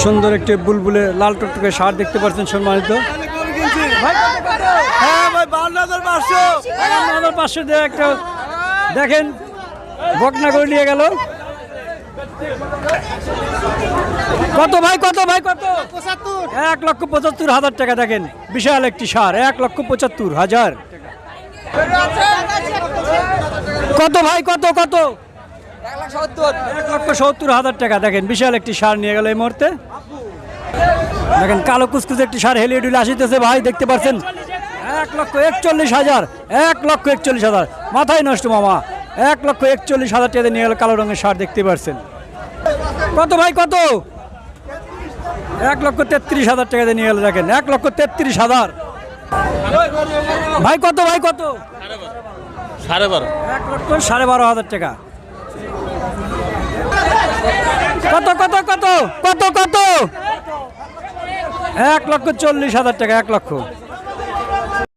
সুন্দর একটি বুলবুলে লাল টুকটুকে ষাঁড় দেখতে পাচ্ছেন সম্মানিত। হ্যাঁ ভাই 52,500 দিয়ে একটা দেখেন বকনা করে নিয়ে গেল। কত ভাই কত 1,75,000 টাকা। দেখেন বিশাল একটি ষাঁড় 1,75,000। কত ভাই কত 1,70,000 টাকা। দেখেন বিশাল একটি ষাঁড় নিয়ে গেল এই মুহূর্তে। দেখেন কালো কুচকুচে একটি ষাঁড় হেলিয়ে ডুলে আসিতেছে ভাই, দেখতে পাচ্ছেন 1,41,000। 1,41,000 মাথায় নষ্ট মামা। 1,41,000 টাকা নিয়ে গেল কালো রঙের ষাঁড়, দেখতে পাচ্ছেন। কত ভাই কত 1,33,000 টাকা নিয়ে গেল। দেখেন 1,33,000 ভাই কত 1,12,500 টাকা। কত 1,40,000 টাকা। 1 লক্ষ।